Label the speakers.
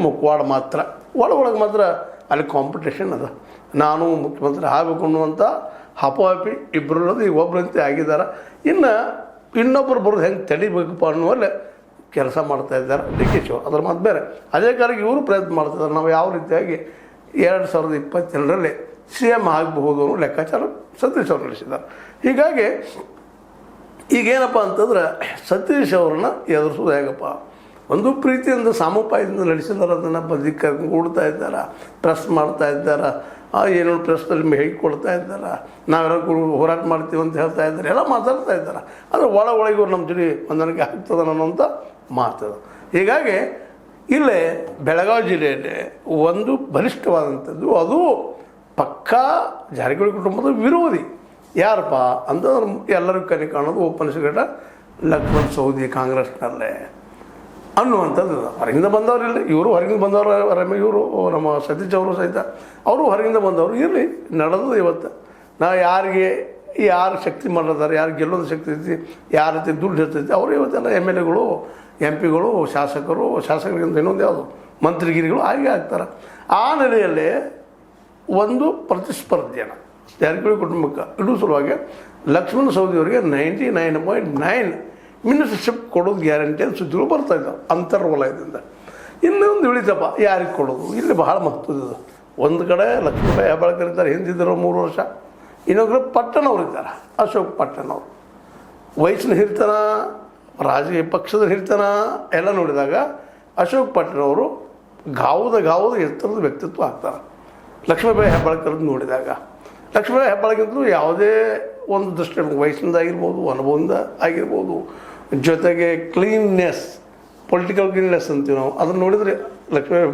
Speaker 1: ಮುಖವಾಡ ಮಾತ್ರ ಒಳಗೆ ಮಾತ್ರ ಅಲ್ಲಿ ಕಾಂಪಿಟೇಷನ್ ಅದ. ನಾನು ಮುಖ್ಯಮಂತ್ರಿ ಆಗಬೇಕು ಅನ್ನುವಂಥ ಹಪಾಪಿ ಇಬ್ಬರಲ್ಲದು ಈಗ ಒಬ್ಬರಂತೆ ಆಗಿದ್ದಾರೆ. ಇನ್ನು ಇನ್ನೊಬ್ಬರು ಬರೋದು ಹೆಂಗೆ ತಡಿಬೇಕಪ್ಪ ಅನ್ನುವಲ್ಲೇ ಕೆಲಸ ಮಾಡ್ತಾಯಿದ್ದಾರೆ ಡಿ ಕೆ ಶಿವ. ಅದ್ರ ಮಾತು ಬೇರೆ. ಅದೇ ಕಾಲಕ್ಕೆ ಇವರು ಪ್ರಯತ್ನ ಮಾಡ್ತಿದ್ದಾರೆ ನಾವು ಯಾವ ರೀತಿಯಾಗಿ 2022ರಲ್ಲಿ ಸಿ ಎಮ್ ಆಗಬಹುದು ಅನ್ನೋ ಲೆಕ್ಕಾಚಾರ ಸತೀಶ್ ಅವರು ನಡೆಸಿದ್ದಾರೆ. ಹೀಗಾಗಿ ಈಗೇನಪ್ಪ ಅಂತಂದ್ರೆ ಸತೀಶ್ ಅವ್ರನ್ನ ಎದುರಿಸೋದು ಹೇಗಪ್ಪ, ಒಂದು ಪ್ರೀತಿಯಿಂದ ಸಾಮೋಪಾಯದಿಂದ ನಡೆಸಿದ್ದಾರೆ. ಅದನ್ನು ಬದಿಗೆ ಕೂಡ್ತಾ ಇದ್ದಾರೆ, ಪ್ರೆಸ್ ಮಾಡ್ತಾ ಇದ್ದಾರೆ, ಏನೋ ಪ್ರೆಸ್ನಲ್ಲಿ ಹೇಳಿಕೊಡ್ತಾ ಇದ್ದಾರೆ, ನಾವೆಲ್ಲ ಹೋರಾಟ ಮಾಡ್ತೀವಿ ಅಂತ ಹೇಳ್ತಾ ಇದ್ದಾರೆ, ಎಲ್ಲ ಮಾತಾಡ್ತಾ ಇದ್ದಾರೆ. ಆದರೆ ಒಳಗೆ ಇವ್ರು ನಮ್ಮ ಜೊತೆ ಹೊಂದಾಣಿಕೆ ಆಗ್ತದೆ ಅನ್ನೋಂಥ ಮಾತದು. ಹೀಗಾಗಿ ಇಲ್ಲೇ ಬೆಳಗಾವಿ ಜಿಲ್ಲೆಯಲ್ಲಿ ಒಂದು ಬಲಿಷ್ಠವಾದಂಥದ್ದು, ಅದು ಪಕ್ಕಾ ಜಾರಕಿಹೊಳಿ ಕುಟುಂಬದ ವಿರೋಧಿ ಯಾರಪ್ಪ ಅಂತಂದ್ರೆ ಎಲ್ಲರಿಗೂ ಕನೆ ಕಾಣೋದು ಓಪನ್ ಸೆಕ್ರೆಟರಿ ಲಕ್ಷ್ಮಣ್ ಸವದಿ ಕಾಂಗ್ರೆಸ್ನಲ್ಲೇ ಅನ್ನುವಂಥದ್ದು. ಹೊರಗಿಂದ ಬಂದವರಿಲ್ಲ, ಇವರು ಹೊರಗಿಂದ ಬಂದವರು, ಇವರು ನಮ್ಮ ಸತೀಶ್ ಅವರು ಸಹಿತ ಅವರು ಹೊರಗಿಂದ ಬಂದವರು. ಇರಲಿ, ನಡೆದು ಇವತ್ತು ನಾವು ಯಾರು ಶಕ್ತಿ ಮಾಡಿರ್ತಾರೆ, ಯಾರು ಗೆಲ್ಲೋದು ಶಕ್ತಿ ಐತಿ, ಯಾರ ರೀತಿ ದುಡ್ಡು ಇರ್ತೈತಿ, ಅವರು ಇವತ್ತೆಲ್ಲ MLAಗಳು, MP ಗಳು, ಶಾಸಕರಿಗಿಂತ ಇನ್ನೊಂದು ಯಾವುದು ಮಂತ್ರಿಗಿರಿಗಳು ಹಾಗೆ ಆಗ್ತಾರೆ. ಆ ನೆಲೆಯಲ್ಲಿ ಒಂದು ಪ್ರತಿಸ್ಪರ್ಧೆಯನ್ನು ಜಾರಕಿಹೊಳಿ ಕುಟುಂಬಕ್ಕೆ ಇಡೋ ಸಲುವಾಗಿ ಲಕ್ಷ್ಮಣ ಸವದಿಯವರಿಗೆ 99.9 ಮಿನಿಸ್ಟರ್ಶಿಪ್ ಕೊಡೋದು ಗ್ಯಾರಂಟಿ ಅಂತ ಸುದ್ದಿಗಳು ಬರ್ತಾಯಿದ್ದಾವೆ ಅಂತರ್ವಲಯದಿಂದ. ಇನ್ನೊಂದು ಉಳಿತಪ್ಪ ಯಾರಿಗೆ ಕೊಡೋದು, ಇಲ್ಲಿ ಬಹಳ ಮಹತ್ವದ. ಒಂದು ಕಡೆ ಲಕ್ಷ್ಮೀಬಾಯಿ ಹೆಬ್ಬಾಳ್ಕರ್ ಇದ್ದಾರೆ, ಹಿಂದಿದ್ದರು 3 ವರ್ಷ. ಇನ್ನೊಂದು ಕಡೆ ಪಟ್ಟಣವ್ರು ಇದ್ದಾರೆ, ಅಶೋಕ್ ಪಟ್ಟಣವ್ರು. ವಯಸ್ಸಿನ ಹಿರಿತನ, ರಾಜಕೀಯ ಪಕ್ಷದ ಹಿರಿತನ ಎಲ್ಲ ನೋಡಿದಾಗ ಅಶೋಕ್ ಪಟ್ಟಣವರು ಗಾವದ ಎತ್ತರದ ವ್ಯಕ್ತಿತ್ವ ಆಗ್ತಾರೆ. ಲಕ್ಷ್ಮೀಬಾಯಿ ಹೆಬ್ಬಾಳ್ಕರ್ ನೋಡಿದಾಗ ಲಕ್ಷ್ಮೀಬಾಯಿ ಹೆಬ್ಬಾಳ್ಕರ್ ಯಾವುದೇ ಒಂದು ದೃಷ್ಟಿ ವಯಸ್ಸಿಂದ ಆಗಿರ್ಬೋದು, ಅನುಭವದಿಂದ ಆಗಿರ್ಬೋದು, ಜೊತೆಗೆ ಕ್ಲೀನ್ನೆಸ್, ಪೊಲಿಟಿಕಲ್ ಕ್ಲೀನ್ನೆಸ್ ಅಂತೀವಿ ನಾವು, ಅದನ್ನು ನೋಡಿದರೆ ಲಕ್ಷ್ಮೀಬಾಯಿ